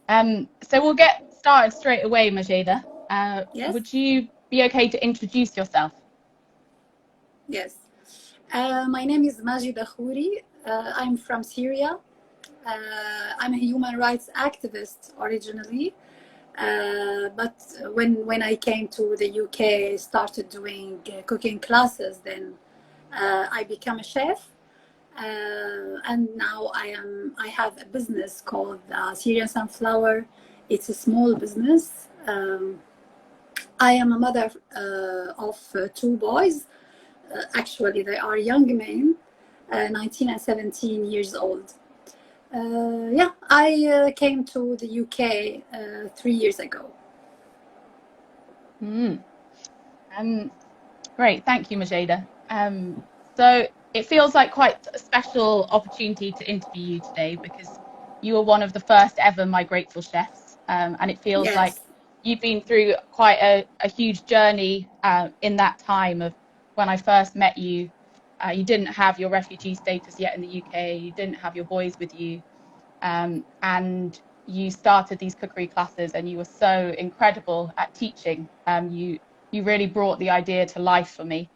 So we'll get started straight away, Majeda. Yes, Would you be okay to introduce yourself? yes. My name is Majeda Khouri. I'm from Syria. I'm a human rights activist originally, but when I came to the UK, started doing cooking classes. Then I became a chef, and now I have a business called Syrian Sunflower. It's a small business. I am a mother of two boys. Actually, they are young men, 19 and 17 years old. Yeah, I came to the UK 3 years ago. Mm. Um, Great, thank you, Majeda. So it feels like quite a special opportunity to interview you today because you were one of the first ever Migrateful chefs, and it feels like Yes, you've been through quite a huge journey in that time of when I first met you. You didn't have your refugee status yet in the UK. You didn't have your boys with you, and you started these cookery classes, and you were so incredible at teaching. You really brought the idea to life for me.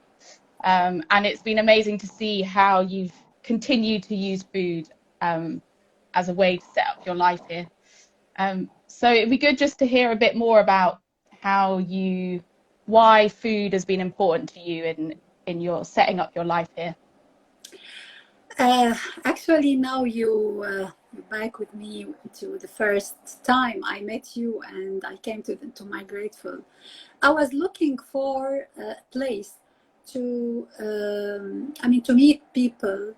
And it's been amazing to see how you've continued to use food as a way to set up your life here. So it'd be good just to hear a bit more about why food has been important to you in your setting up your life here. uh, actually, now you're back with me to the first time I met you, and I came to Migrateful. I was looking for a place to meet people,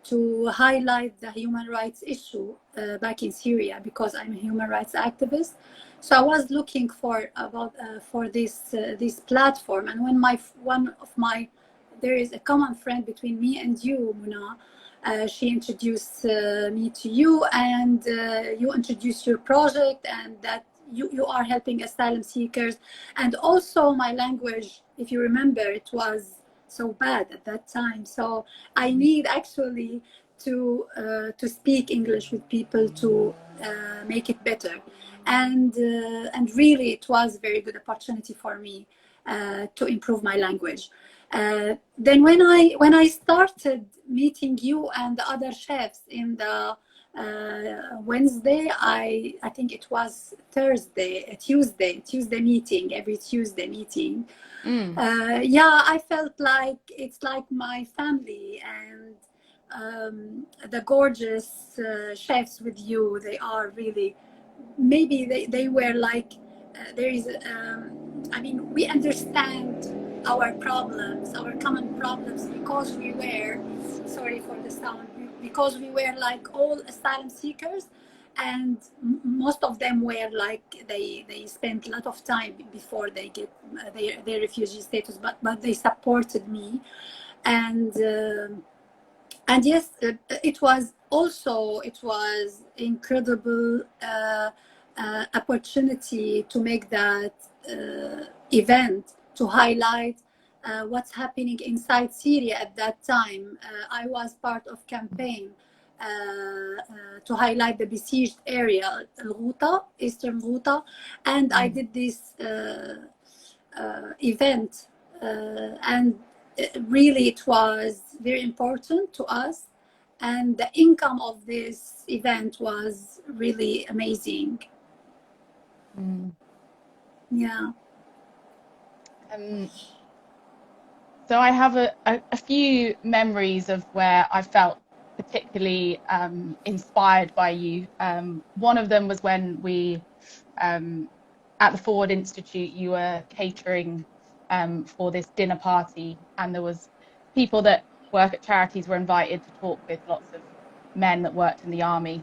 to highlight the human rights issue back in Syria, because I'm a human rights activist. So I was looking for this platform, and when one of my there is a common friend between me and you, Muna. She introduced me to you, and you introduced your project, and that you are helping asylum seekers. And also my language, if you remember, it was so bad at that time. So I need actually to speak English with people to make it better. And really, it was a very good opportunity for me to improve my language. Then when I started meeting you and the other chefs in the Wednesday, I think it was Tuesday meeting, every Tuesday meeting. Mm. Yeah, I felt like it's like my family, and the gorgeous chefs with you, they are really, maybe they were like, there is, I mean, we understand our problems, our common problems, because we were, sorry for the sound, because we were like all asylum seekers, and most of them were like, they spent a lot of time before they get their refugee status, but they supported me. And uh, and yes, it was incredible opportunity to make that event, to highlight what's happening inside Syria at that time. I was part of campaign to highlight the besieged area, Ghouta, Eastern Ghouta, and I Mm. did this event, and really it was very important to us, and the income of this event was really amazing. Mm. Yeah. Um, So I have a few memories of where I felt particularly inspired by you. One of them was when um, at the Forward Institute, you were catering for this dinner party, and there was people that work at charities were invited to talk with lots of men that worked in the army.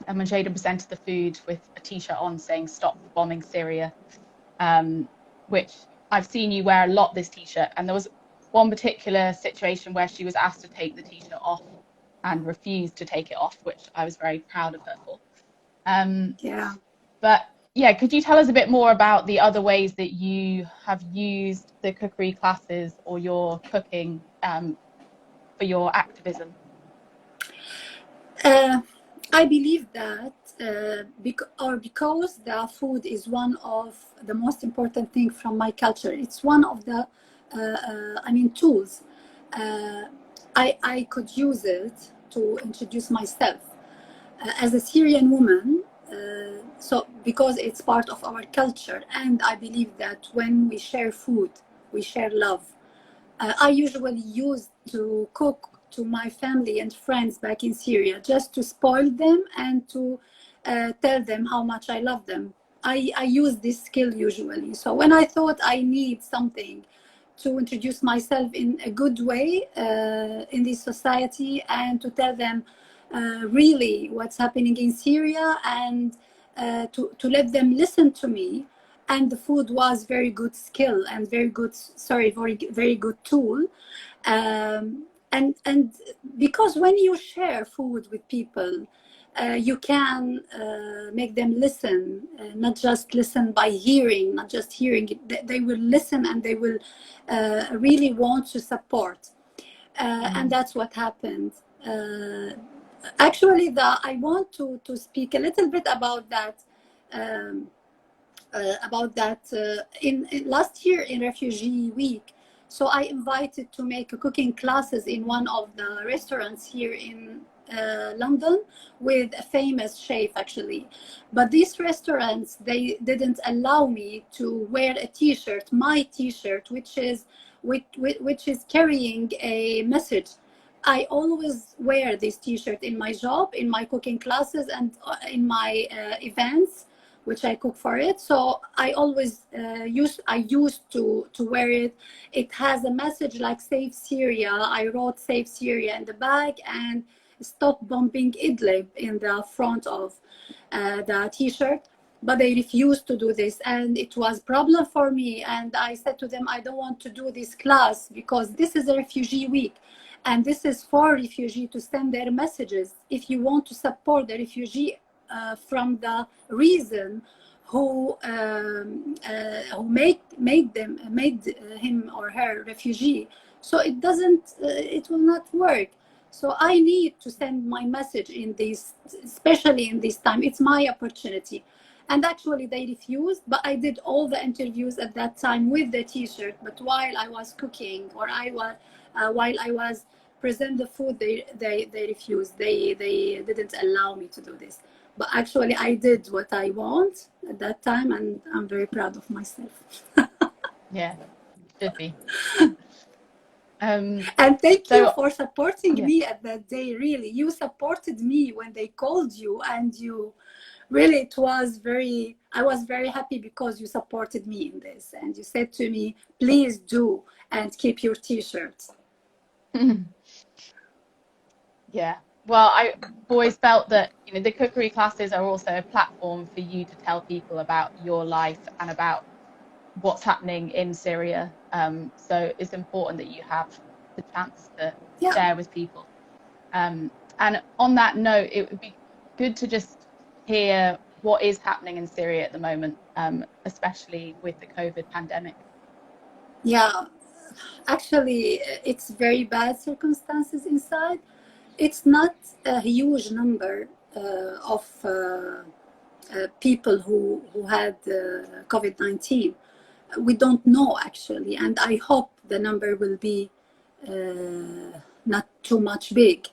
And Majeda presented the food with a T-shirt on saying "Stop bombing Syria," um, which I've seen you wear a lot, this T-shirt. And there was one particular situation where she was asked to take the T-shirt off and refused to take it off, which I was very proud of her for. Um, Yeah. but yeah, could you tell us a bit more about the other ways that you have used the cookery classes or your cooking for your activism? uh, I believe that because the food is one of the most important thing from my culture. It's one of the tools. I could use it to introduce myself as a Syrian woman. So because it's part of our culture, and I believe that when we share food, we share love. I usually used to cook to my family and friends back in Syria just to spoil them and to tell them how much I love them. I use this skill usually. So when I thought I need something to introduce myself in a good way in this society and to tell them really what's happening in Syria, and to let them listen to me. And the food was very good skill and very very good tool. And because when you share food with people, you can make them listen, not just listen by hearing, not just hearing it. They will listen and they will really want to support. And that's what happened. Actually, I want to speak a little bit about that. In last year in Refugee Week. So I invited to make cooking classes in one of the restaurants here in London with a famous chef actually. But these restaurants, they didn't allow me to wear a t-shirt, my t-shirt, which is carrying a message. I always wear this t-shirt in my job, in my cooking classes, and in my events, which I cook for it. So I always used to wear it. It has a message like Save Syria. I wrote Save Syria in the back and Stop Bombing Idlib in the front of the t-shirt. But they refused to do this, and it was a problem for me. And I said to them, I don't want to do this class because this is a refugee week. And this is for refugees to send their messages. If you want to support the refugee from the reason who made him or her refugee, so it will not work. So I need to send my message in this, especially in this time. It's my opportunity. And actually they refused, but I did all the interviews at that time with the t-shirt. But while I was cooking, or while I was present the food, they refused. They didn't allow me to do this. But actually I did what I want at that time, and I'm very proud of myself. Yeah, should be. And thank you for supporting me at that day. Really, you supported me when they called you, and you really, I was very happy because you supported me in this, and you said to me, please do, and keep your t-shirts. Yeah, well, I've always felt that, the cookery classes are also a platform for you to tell people about your life and about what's happening in Syria. So it's important that you have the chance to share with people. And on that note, it would be good to just hear what is happening in Syria at the moment, especially with the COVID pandemic. Yeah, actually, it's very bad circumstances inside. It's not a huge number of people who had COVID-19. We don't know actually, and I hope the number will be not too much big,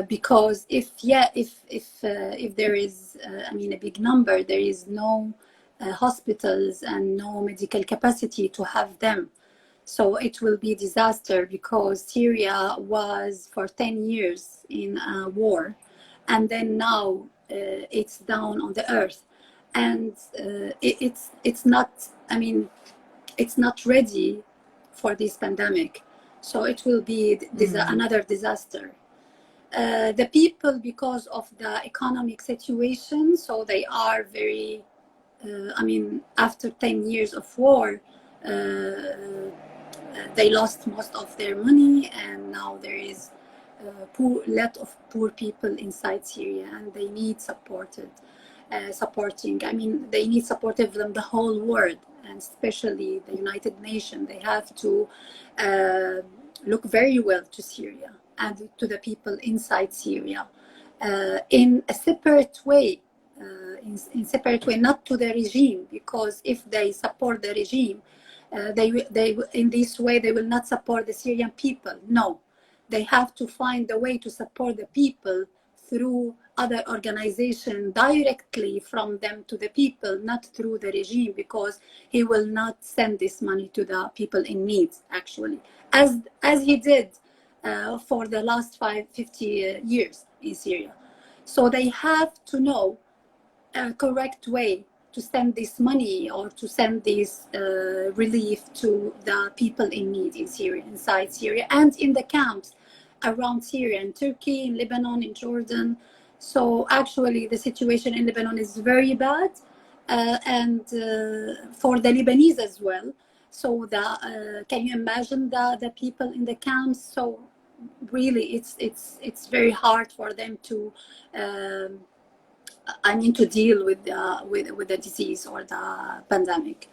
because if there is a big number, there is no hospitals and no medical capacity to have them. So it will be disaster, because Syria was for 10 years in a war, and then now it's down on the earth, and it's not, it's not ready for this pandemic. So it will be another disaster. The people, because of the economic situation, so they are very, after 10 years of war, they lost most of their money, and now there is a lot of poor people inside Syria, and they need supporting. They need support from the whole world, and especially the United Nations. They have to look very well to Syria and to the people inside Syria in a separate way, in separate way, not to the regime, because if they support the regime, they in this way they will not support the Syrian people. No, they have to find a way to support the people through other organizations directly from them to the people, not through the regime, because he will not send this money to the people in need, actually, as he did for the last 50 years in Syria. So they have to know a correct way to send this money or to send this relief to the people in need in Syria, inside Syria, and in the camps around Syria, in Turkey, in Lebanon, in Jordan. So actually the situation in Lebanon is very bad, and for the Lebanese as well. So can you imagine the people in the camps? So really it's very hard for them to to deal with the disease or the pandemic.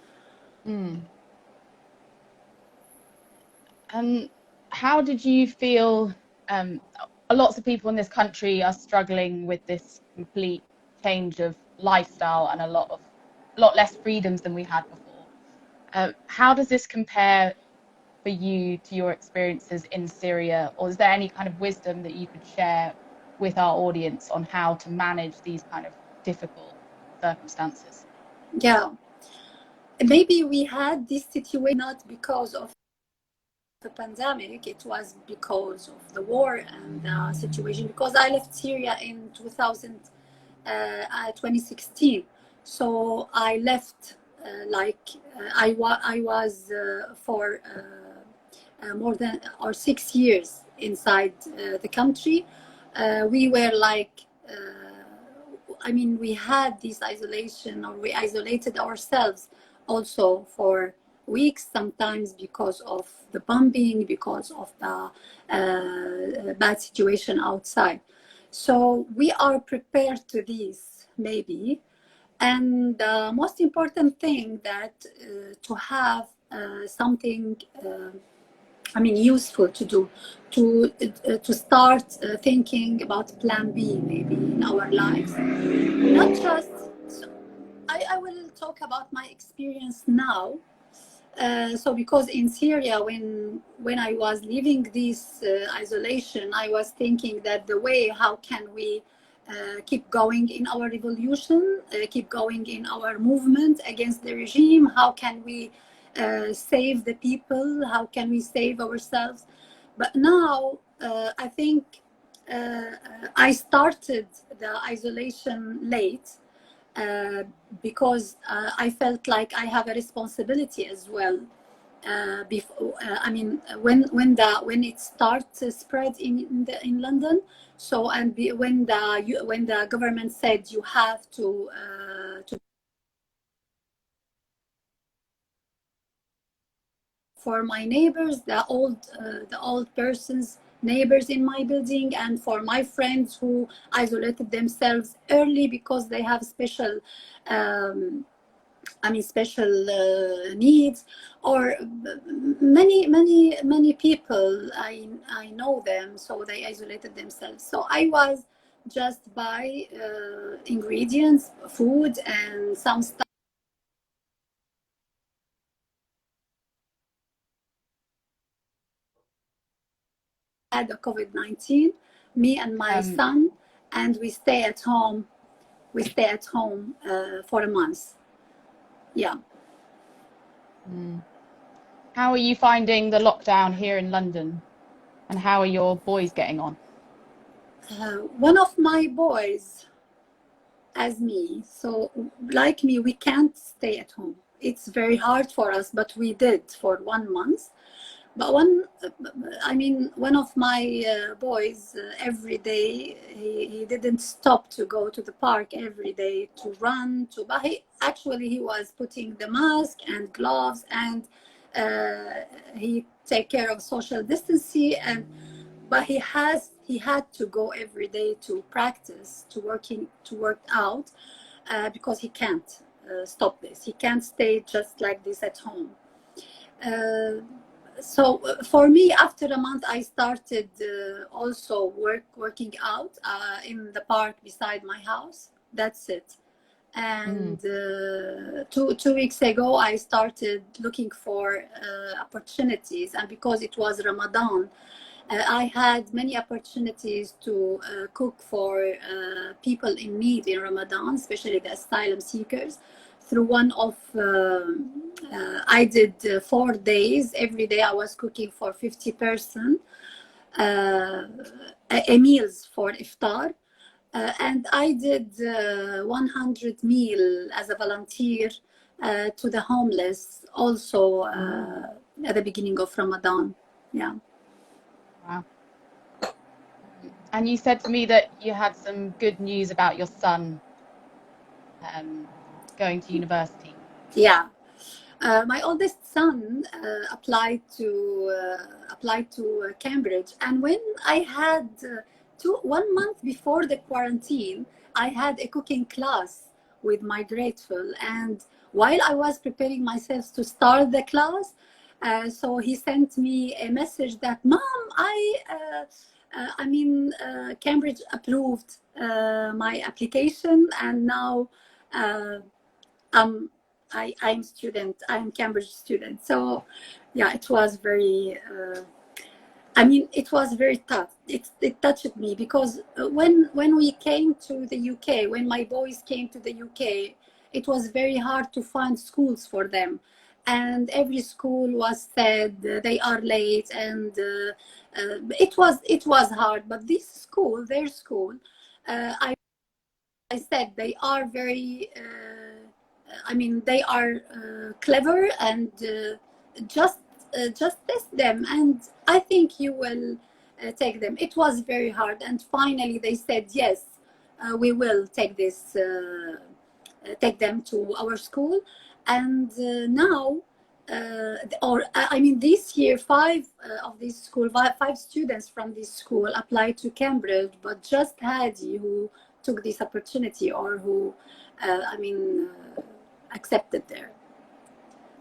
And how did you feel? Lots of people in this country are struggling with this complete change of lifestyle and a lot less freedoms than we had before. How does this compare for you to your experiences in Syria, or is there any kind of wisdom that you could share with our audience on how to manage these kind of difficult circumstances? Yeah, maybe we had this situation not because of the pandemic, it was because of the war and the situation, because I left Syria in 2016. So I left I was for more than 6 years inside the country. We were we had this isolation, or we isolated ourselves also for weeks, sometimes because of the bombing, because of the bad situation outside. So we are prepared to this, maybe. And the most important thing that to have something useful to do, to start thinking about plan B maybe in our lives. Not just, so I will talk about my experience now. So because in Syria, when I was living this isolation, I was thinking that the way, how can we keep going in our revolution, keep going in our movement against the regime, how can we save the people, how can we save ourselves. But now I think I started the isolation late, because I felt like I have a responsibility as well. When it starts to spread in London, so when the government said you have to for my neighbors, the old persons, neighbors in my building, and for my friends who isolated themselves early because they have special needs, or many people I know them, so they isolated themselves. So I was just buy ingredients, food, and some stuff. Had the COVID-19, me and my son, and we stay at home. For a month. Yeah. How are you finding the lockdown here in London, and how are your boys getting on? One of my boys, as me, so like me, we can't stay at home. It's very hard for us, but we did for 1 month. But one of my boys, every day, he didn't stop to go to the park every day to run, but he was putting the mask and gloves, and he take care of social distancing, but he had to go every day to practice, to work out, because he can't stop this. He can't stay just like this at home. So for me, after a month, I started also working out in the park beside my house, That's it. And 2 weeks ago, I started looking for opportunities. And because it was Ramadan, I had many opportunities to cook for people in need in Ramadan, especially the asylum seekers. Through one of, I did 4 days. Every day I was cooking for 50 person, a meals for iftar. And I did 100 meal as a volunteer to the homeless also at the beginning of Ramadan. Yeah. Wow. And you said to me that you had some good news about your son going to university. Yeah. My oldest son applied to Cambridge, and when I had 1 month before the quarantine, I had a cooking class with Migrateful, and while I was preparing myself to start the class, so he sent me a message that, Mom, Cambridge approved my application, and now I'm student. I'm Cambridge student. So, yeah, it was very. It was very tough. It touched me because when we came to the UK, when my boys came to the UK, it was very hard to find schools for them, and every school was said they are late, and it was hard. But this school, their school, I said they are very. They are clever, and just test them, and I think you will take them. It was very hard, and finally they said yes, we will take them to our school. And now this year 5 of this school, 5 students from this school applied to Cambridge, but just Hadi, who took this opportunity, or who accepted there.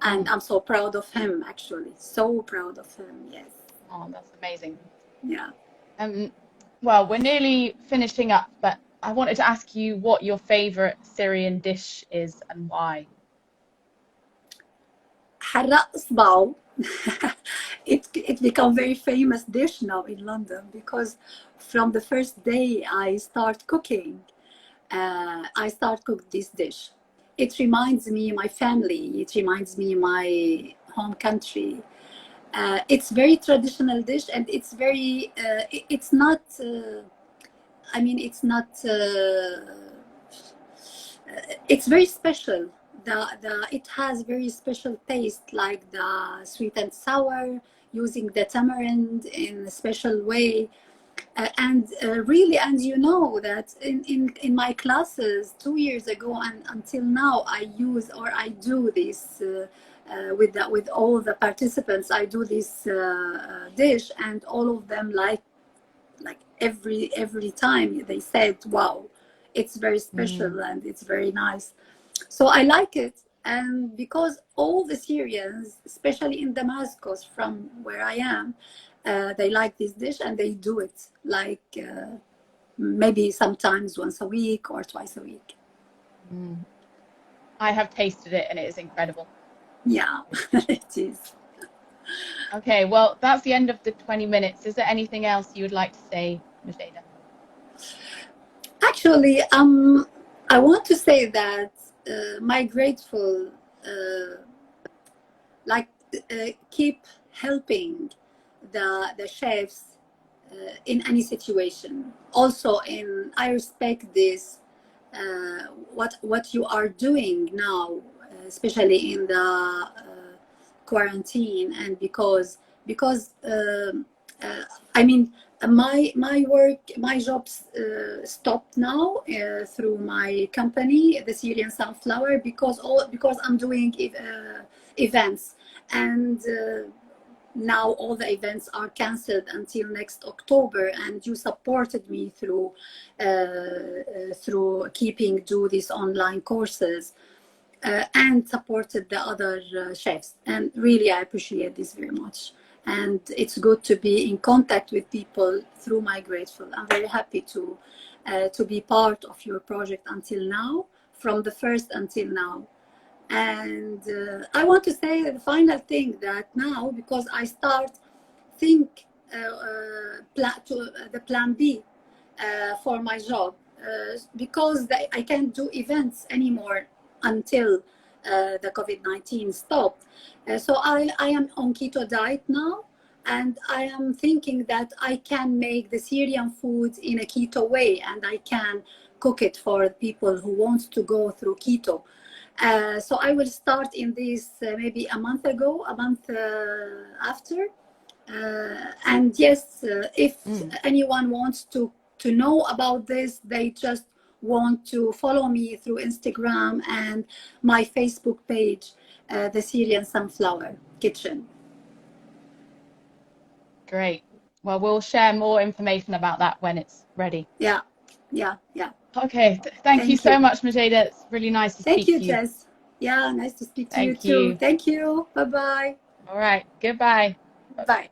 And I'm so proud of him, actually. So proud of him, yes. Oh, that's amazing. Yeah. Well, we're nearly finishing up, but I wanted to ask you what your favorite Syrian dish is and why. Harra Isbao. It become very famous dish now in London, because from the first day I start cooking, I start cook this dish. It reminds me my family. It reminds me my home country. It's very traditional dish, and it's very. It's not. It's not. It's very special. It has very special taste, like the sweet and sour, using the tamarind in a special way. Really, and you know that in my classes 2 years ago and until now, I do this with all the participants. I do this dish, and all of them like every time they said, wow, it's very special and it's very nice. So I like it. And because all the Syrians, especially in Damascus, from where I am, they like this dish, and they do it maybe sometimes once a week or twice a week. I have tasted it, and it is incredible. Yeah, it is. Okay, well, that's the end of the 20 minutes. Is there anything else you would like to say, Majeda? Actually, I want to say that Migrateful, keep helping the chefs in any situation. Also, I respect this, what you are doing now, especially in the quarantine, and because my work, my jobs stopped now through my company, the Syrian Sunflower, because I'm doing events, and now all the events are cancelled until next October, and you supported me through do these online courses, and supported the other chefs, and really I appreciate this very much. And it's good to be in contact with people through Migrateful. I'm very happy to to be part of your project until now, from the first until now. And I want to say the final thing, that now, because I start think the plan B for my job, because I can't do events anymore until the COVID-19 stopped. So I am on keto diet now, and I am thinking that I can make the Syrian food in a keto way, and I can cook it for people who want to go through keto. So I will start in this maybe a month after. And yes, if anyone wants to know about this, they just want to follow me through Instagram and my Facebook page, the Syrian Sunflower Kitchen. Great. Well, we'll share more information about that when it's ready. Yeah. Okay. Thank you so much, Majeda. It's really nice to speak to you. Thank you, Jess. Yeah, nice to speak to you Thank you. too. Thank you. Bye-bye. All right. Goodbye. Bye.